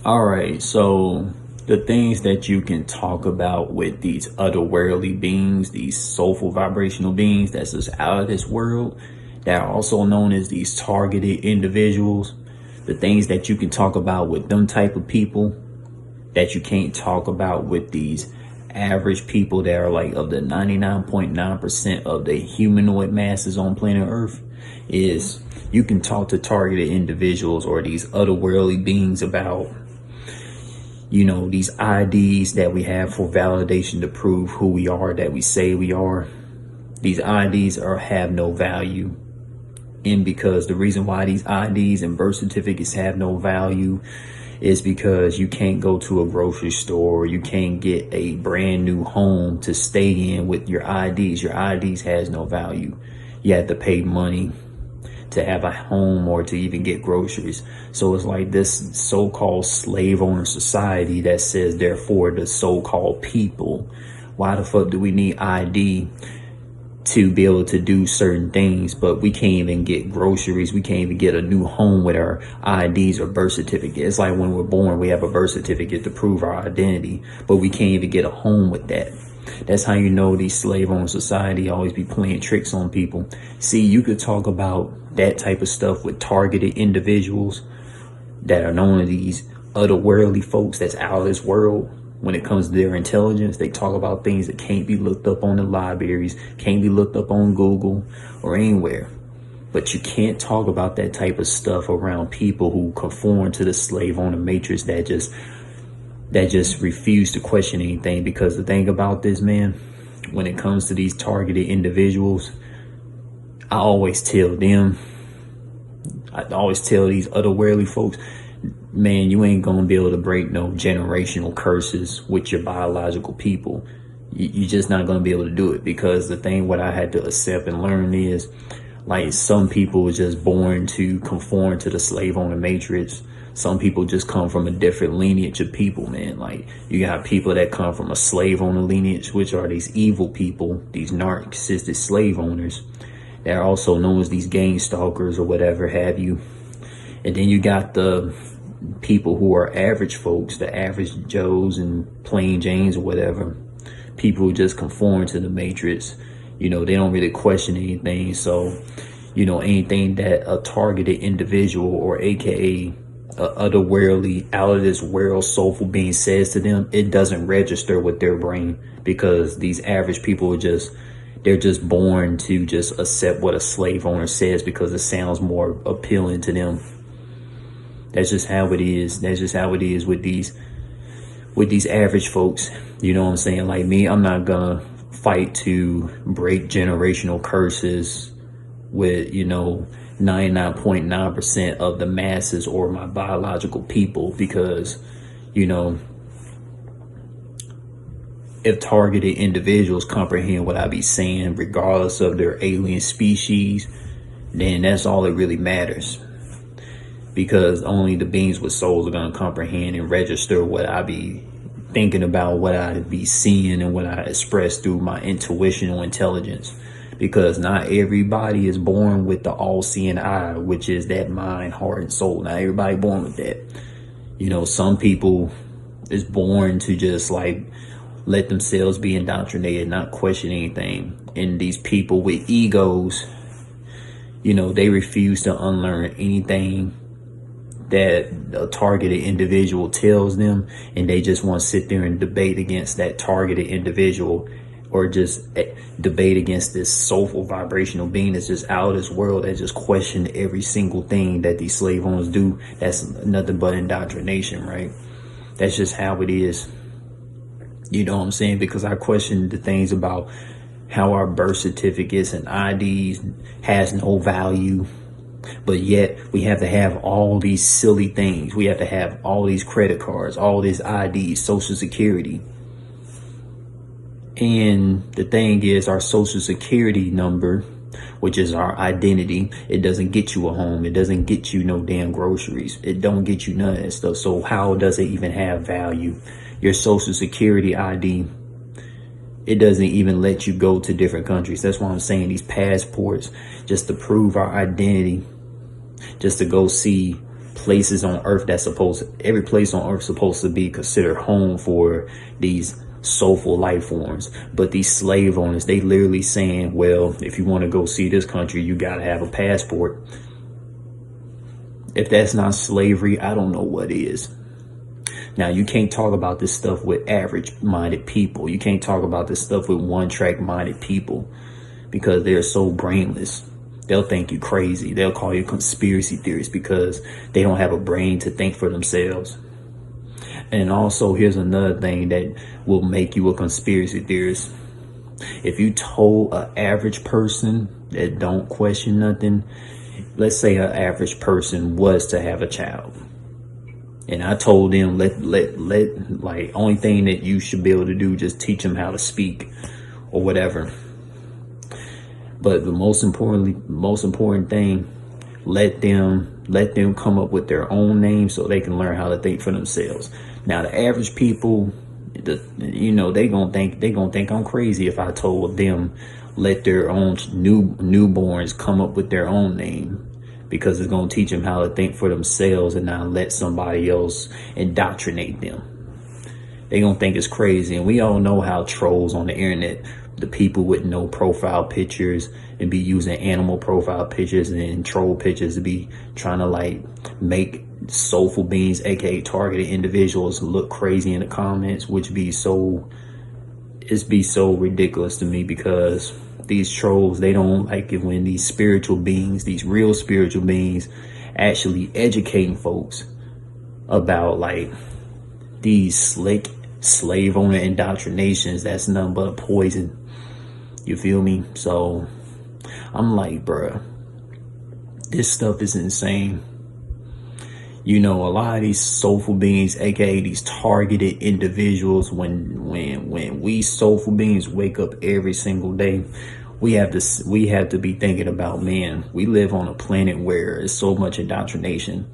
All right, so the things that you can talk about with these otherworldly beings, these soulful vibrational beings that's just out of this world, that are also known as these targeted individuals, the things that you can talk about with them type of people that you can't talk about with these average people that are like of the 99.9% of the humanoid masses on planet Earth is you can talk to targeted individuals or these otherworldly beings about these IDs that we have for validation to prove who we are, that we say we are. These IDs have no value. And because the reason why these IDs and birth certificates have no value is because you can't go to a grocery store, you can't get a brand new home to stay in with your IDs. Your IDs has no value. You have to pay money to have a home or to even get groceries. So it's like this so-called slave owner society that says, therefore, the so-called people. Why the fuck do we need ID to be able to do certain things, but we can't even get groceries? We can't even get a new home with our IDs or birth certificate. It's like when we're born, we have a birth certificate to prove our identity, but we can't even get a home with that. That's how you know these slave owner society always be playing tricks on people. See, you could talk about that type of stuff with targeted individuals that are known as these otherworldly folks that's out of this world. When it comes to their intelligence, they talk about things that can't be looked up on the libraries, can't be looked up on Google or anywhere. But you can't talk about that type of stuff around people who conform to the slave owner matrix that just refuse to question anything. Because the thing about this, man, when it comes to these targeted individuals, I always tell these otherworldly folks, man, you ain't gonna be able to break no generational curses with your biological people. You're just not gonna be able to do it. Because the thing what I had to accept and learn is, like, some people are just born to conform to the slave owner matrix. Some people just come from a different lineage of people, man. Like, you got people that come from a slave owner lineage, which are these evil people, these narcissistic slave owners. They're also known as these gang stalkers or whatever have you. And then you got the people who are average folks, the average Joes and plain Janes or whatever. People who just conform to the matrix. They don't really question anything. So, anything that a targeted individual or AKA otherworldly, out of this world soulful being says to them, it doesn't register with their brain. Because these average people they're just born to just accept what a slave owner says because it sounds more appealing to them. That's just how it is. That's just how it is with these average folks. You know what I'm saying? Like me, I'm not gonna fight to break generational curses with 99.9% of the masses or my biological people. Because if targeted individuals comprehend what I be saying, regardless of their alien species, then that's all that really matters. Because only the beings with souls are going to comprehend and register what I be thinking about, what I be seeing, and what I express through my intuitional intelligence. Because not everybody is born with the all-seeing eye, which is that mind, heart, and soul. Not everybody born with that. Some people is born to just like let themselves be indoctrinated, not question anything. And these people with egos, they refuse to unlearn anything that a targeted individual tells them, and they just want to sit there and debate against that targeted individual, or just debate against this soulful vibrational being that's just out of this world, that just question every single thing that these slave owners do. That's nothing but indoctrination, right? That's just how it is. You know what I'm saying? Because I question the things about how our birth certificates and IDs has no value, but yet we have to have all these silly things. We have to have all these credit cards, all these IDs, Social Security. And the thing is, our Social Security number, which is our identity, it doesn't get you a home. It doesn't get you no damn groceries. It don't get you none of that stuff. So how does it even have value? Your Social Security ID, it doesn't even let you go to different countries. That's why I'm saying these passports, just to prove our identity, just to go see places on earth every place on earth supposed to be considered home for these soulful life forms. But these slave owners, they literally saying, well, if you want to go see this country, you got to have a passport. If that's not slavery, I don't know what is. Now, you can't talk about this stuff with average-minded people. You can't talk about this stuff with one-track-minded people because they're so brainless. They'll think you crazy. They'll call you conspiracy theorists because they don't have a brain to think for themselves. And also, here's another thing that will make you a conspiracy theorist. If you told an average person that don't question nothing, let's say an average person was to have a child, and I told them, like, only thing that you should be able to do, just teach them how to speak or whatever. But the most important thing, let them come up with their own name so they can learn how to think for themselves. Now, the average people, they gonna think I'm crazy if I told them let their own newborns come up with their own name, because it's gonna teach them how to think for themselves and not let somebody else indoctrinate them. They gonna think it's crazy. And we all know how trolls on the internet, the people with no profile pictures, and be using animal profile pictures and troll pictures to be trying to like make soulful beings, aka targeted individuals, look crazy in the comments, which be so ridiculous to me, because these trolls, they don't like it when these spiritual beings, these real spiritual beings, actually educating folks about like these slick slave owner indoctrinations. That's nothing but poison. You feel me? So I'm like, bruh, this stuff is insane. A lot of these soulful beings, aka these targeted individuals, when we soulful beings wake up every single day, we have to be thinking about, man, we live on a planet where there's so much indoctrination,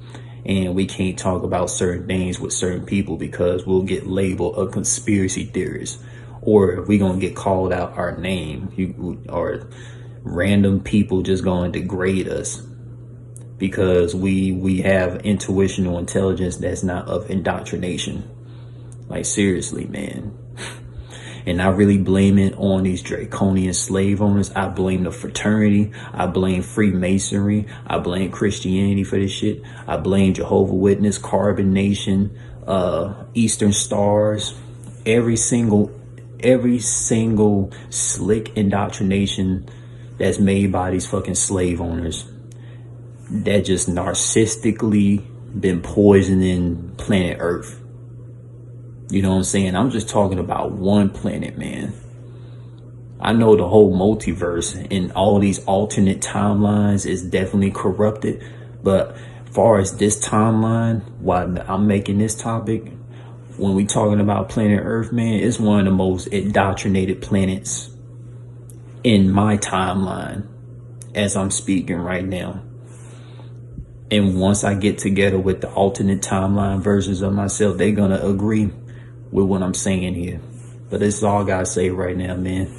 and we can't talk about certain things with certain people because we'll get labeled a conspiracy theorist, or we're gonna get called out our name, or random people just gonna degrade us because we have intuitional intelligence that's not of indoctrination. Like, seriously, man. And I really blame it on these draconian slave owners. I blame the fraternity. I blame Freemasonry. I blame Christianity for this shit. I blame Jehovah's Witness, Carbon Nation, Eastern Stars, every single slick indoctrination that's made by these fucking slave owners that just narcissistically been poisoning planet Earth. You know what I'm saying? I'm just talking about one planet, man. I know the whole multiverse and all these alternate timelines is definitely corrupted, but far as this timeline, why I'm making this topic, when we talking about planet Earth, man, it's one of the most indoctrinated planets in my timeline as I'm speaking right now. And once I get together with the alternate timeline versions of myself, they're gonna agree with what I'm saying here. But this is all I gotta say right now, man.